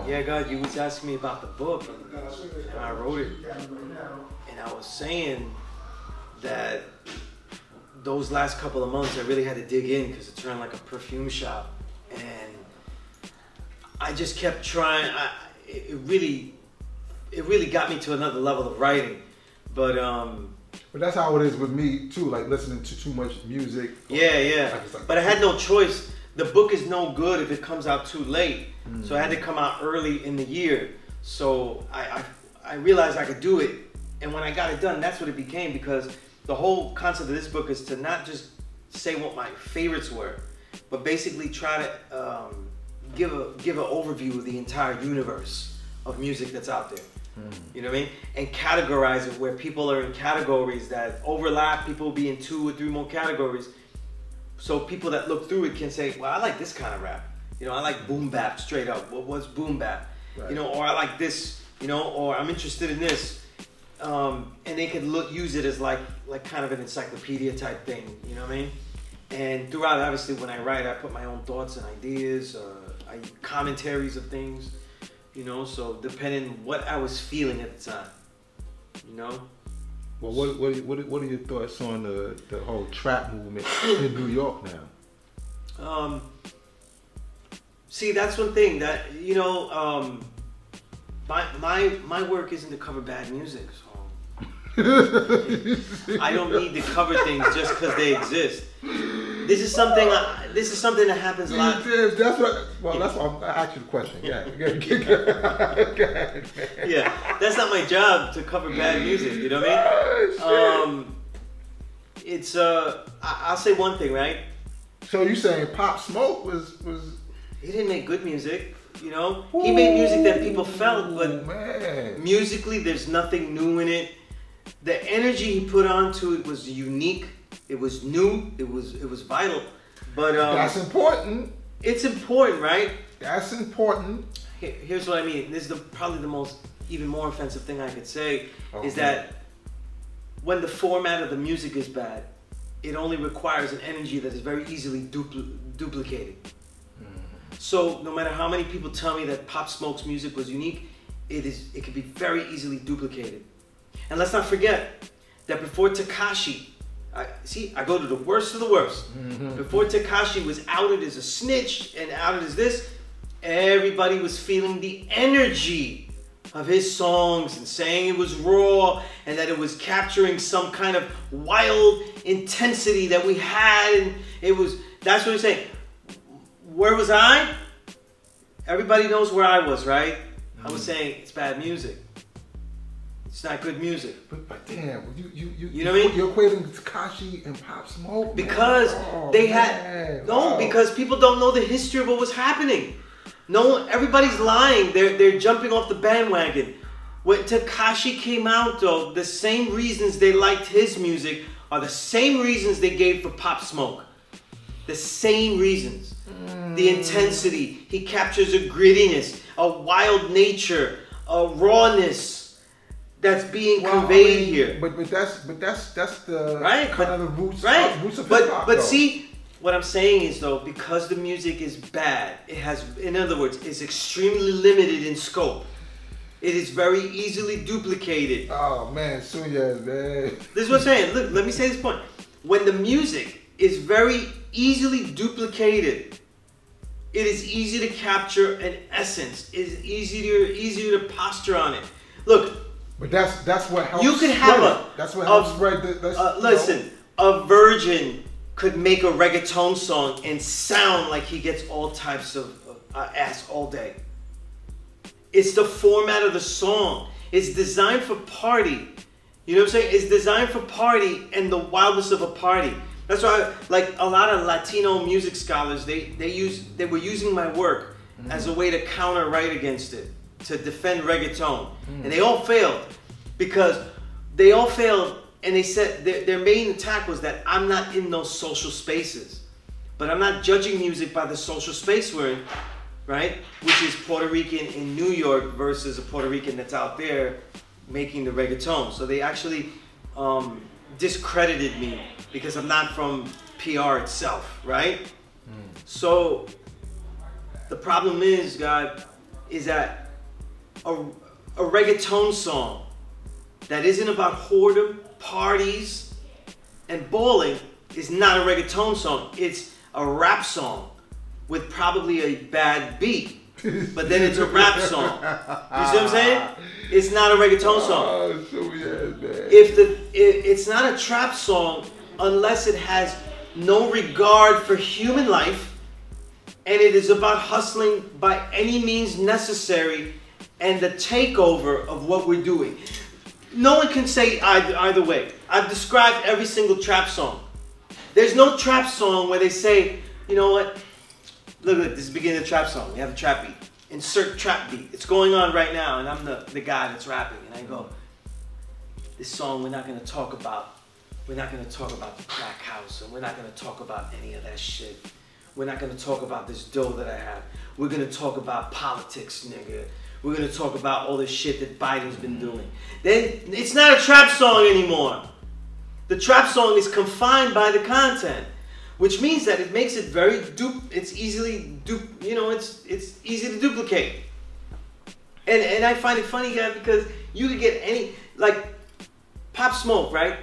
Yeah, God, you was asking me about the book, and I wrote it. And I was saying that those last couple of months, I really had to dig in because it turned like a perfume shop. And I just kept trying. It really got me to another level of writing. But that's how it is with me too, like listening to too much music. Yeah. But I had no choice. The book is no good if it comes out too late. So it had to come out early in the year. So I realized I could do it. And when I got it done, that's what it became, because the whole concept of this book is to not just say what my favorites were, but basically try to give an overview of the entire universe of music that's out there. You know what I mean? And categorize it where people are in categories that overlap. People will be in 2 or 3 more categories. So people that look through it can say, well, I like this kind of rap. You know, I like boom bap straight up. What's boom bap? Right. You know, or I like this, you know, or I'm interested in this. And they could use it as like kind of an encyclopedia type thing. You know what I mean? And throughout, obviously, when I write, I put my own thoughts and ideas, commentaries of things. You know, so depending what I was feeling at the time, you know. Well, what are your thoughts on the whole trap movement in New York now? See, that's one thing that, you know, my work isn't to cover bad music, so I don't need to cover things just because they exist. This is something that happens a lot. That's why I asked you the question. Yeah. Yeah, that's not my job to cover bad music. You know what I mean? It's I'll say one thing, right? So you saying Pop Smoke was? He didn't make good music. You know, he made music that people felt, but musically, there's nothing new in it. The energy he put onto it was unique. It was new. It was vital. But that's important. It's important, right? That's important. Here's what I mean. This is probably the most, even more offensive thing I could say, is that when the format of the music is bad, it only requires an energy that is very easily duplicated. So no matter how many people tell me that Pop Smoke's music was unique, it can be very easily duplicated. And let's not forget that before Tekashi, I go to the worst of the worst. Before Tekashi was outed as a snitch and outed as this, everybody was feeling the energy of his songs and saying it was raw and that it was capturing some kind of wild intensity that we had. And that's what he's saying. Where was I? Everybody knows where I was, right? I was saying it's bad music. It's not good music. But damn, you know what I mean? You're equating Tekashi and Pop Smoke? Because because people don't know the history of what was happening. Everybody's lying. They're jumping off the bandwagon. When Tekashi came out, though, the same reasons they liked his music are the same reasons they gave for Pop Smoke. The same reasons. The intensity. He captures a grittiness, a wild nature, a rawness that's being conveyed here. But that's the right, kind of the roots of but hip-hop, but see, what I'm saying is, though, because the music is bad, it has, in other words, it's extremely limited in scope. It is very easily duplicated. Oh man, Sunez, man. This is what I'm saying. Look, let me say this point. When the music is very easily duplicated, it is easy to capture an essence. It is easier to posture on it. Look. But that's what helps. You could have that's what helps spread the. Listen, a virgin could make a reggaeton song and sound like he gets all types of ass all day. It's the format of the song. It's designed for party. You know what I'm saying? It's designed for party and the wildness of a party. That's why, like a lot of Latino music scholars, they were using my work as a way to counter-write against it, to defend reggaeton, and they all failed because and they said their main attack was that I'm not in those social spaces, but I'm not judging music by the social space we're in, right? Which is Puerto Rican in New York versus a Puerto Rican that's out there making the reggaeton. So they actually discredited me because I'm not from PR itself, right? So the problem is, God, is that a reggaeton song that isn't about whoredom, parties, and bowling is not a reggaeton song. It's a rap song with probably a bad beat. But then it's a rap song. You see what I'm saying? It's not a reggaeton song. Oh, so yeah, man. It's not a trap song unless it has no regard for human life, and it is about hustling by any means necessary and the takeover of what we're doing. No one can say either way. I've described every single trap song. There's no trap song where they say, you know what? Look, this is the beginning of the trap song. We have a trap beat. Insert trap beat. It's going on right now, and I'm the guy that's rapping, and I go, this song we're not gonna talk about the crack house, and we're not gonna talk about any of that shit. We're not gonna talk about this dough that I have. We're gonna talk about politics, nigga. We're gonna talk about all this shit that Biden's been doing. Then it's not a trap song anymore. The trap song is confined by the content, which means that it makes it very it's easy to duplicate. And I find it funny, guys, because you could get any, like Pop Smoke, right?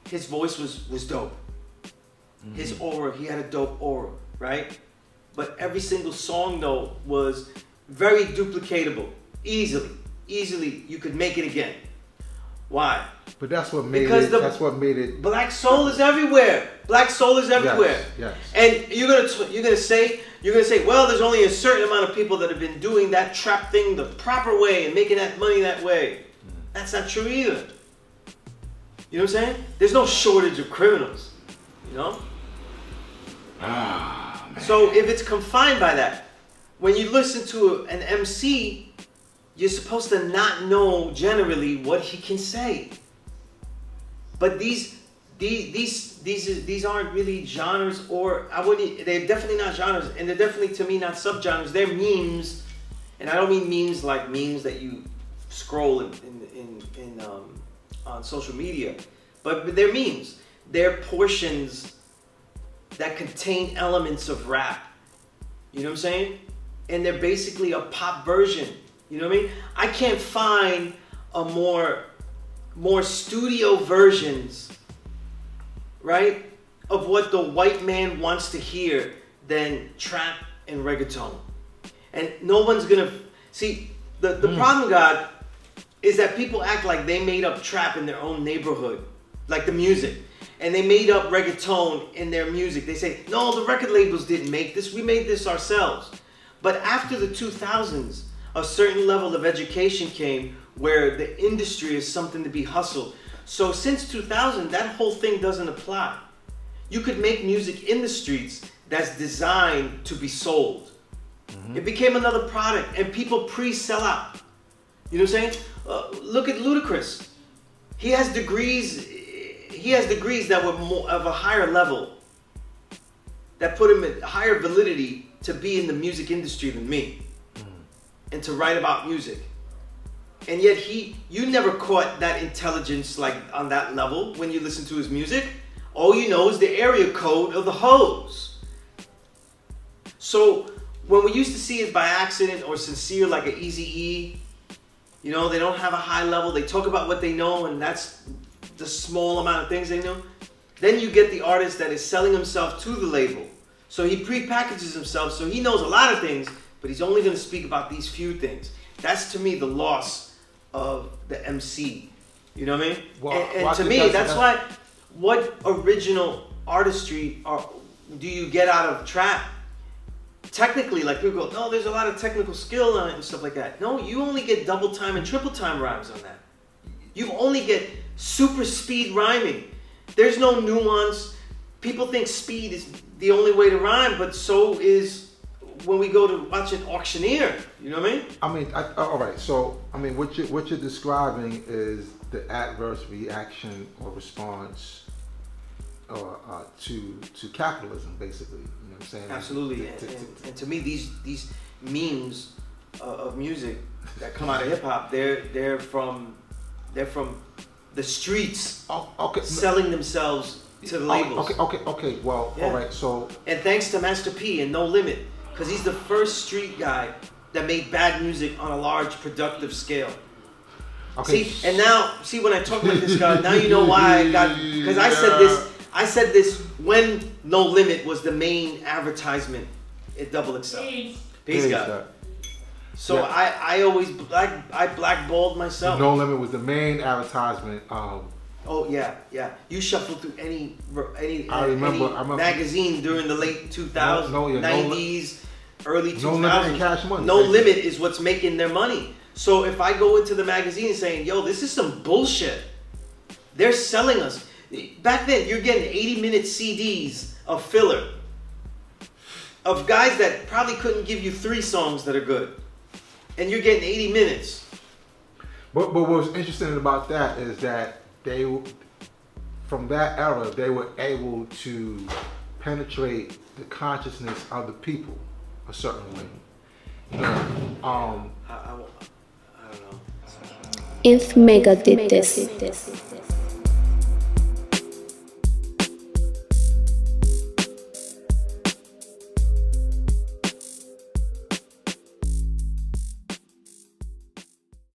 His voice was dope. His aura, he had a dope aura, right? But every single song though was very duplicatable. Easily you could make it again. Why? But that's what made it. Black soul is everywhere. Black soul is everywhere. Yes. And you're gonna say, well, there's only a certain amount of people that have been doing that trap thing the proper way and making that money that way. That's not true either. You know what I'm saying? There's no shortage of criminals. You know? Ah, man. So if it's confined by that, when you listen to an MC, you're supposed to not know generally what he can say. But these aren't really genres, or they're definitely not genres, and they're definitely, to me, not subgenres. They're memes, and I don't mean memes like memes that you scroll on social media, but they're memes. They're portions that contain elements of rap. You know what I'm saying? And they're basically a pop version. You know what I mean? I can't find a more studio versions, right, of what the white man wants to hear than trap and reggaeton. And no one's gonna see the problem, God, is that people act like they made up trap in their own neighborhood, like the music, and they made up reggaeton in their music. They say, no, the record labels didn't make this, we made this ourselves. But after the 2000s, a certain level of education came where the industry is something to be hustled. So since 2000, that whole thing doesn't apply. You could make music in the streets that's designed to be sold. It became another product, and people pre-sell out. You know what I'm saying? Look at Ludacris. He has degrees. He has degrees that were more of a higher level, that put him at higher validity to be in the music industry than me, and to write about music. And yet you never caught that intelligence like on that level when you listen to his music. All you know is the area code of the hoes. So when we used to see it by accident or sincere, like an Eazy-E, you know, they don't have a high level. They talk about what they know, and that's the small amount of things they know. Then you get the artist that is selling himself to the label. So he pre-packages himself, so he knows a lot of things, but he's only going to speak about these few things. That's, to me, the loss of the MC. You know what I mean? Well, and to me, that's why, what original artistry do you get out of trap? Technically, like people go, no, there's a lot of technical skill on it and stuff like that. No, you only get double time and triple time rhymes on that. You only get super speed rhyming. There's no nuance. People think speed is the only way to rhyme, but so is when we go to watch an auctioneer. You know what I mean? All right. So, I mean, what you're describing is the adverse reaction or response to capitalism, basically. You know what I'm saying? Absolutely. And to me, these memes of music that come out of hip hop, they're from the streets. Oh, okay. Selling themselves to the labels. Okay. Well, yeah. All right. So. And thanks to Master P and No Limit, because he's the first street guy that made bad music on a large productive scale. Okay. See, and now, see, when I talk like this guy, now you know why I got, because I said this when No Limit was the main advertisement at Double XL. Peace, God. So yeah. I always blackballed myself. No Limit was the main advertisement. Oh yeah. You shuffle through any remember magazine during the late 2000s, 90s, early 2000s. No Limit and Cash Money. No Limit is what's making their money. So if I go into the magazine saying, yo, this is some bullshit, they're selling us. Back then, you're getting 80-minute CDs of filler. Of guys that probably couldn't give you 3 songs that are good. And you're getting 80 minutes. But what's interesting about that is that they, from that era, they were able to penetrate the consciousness of the people a certain way. You know, I don't know. If Mecca did this.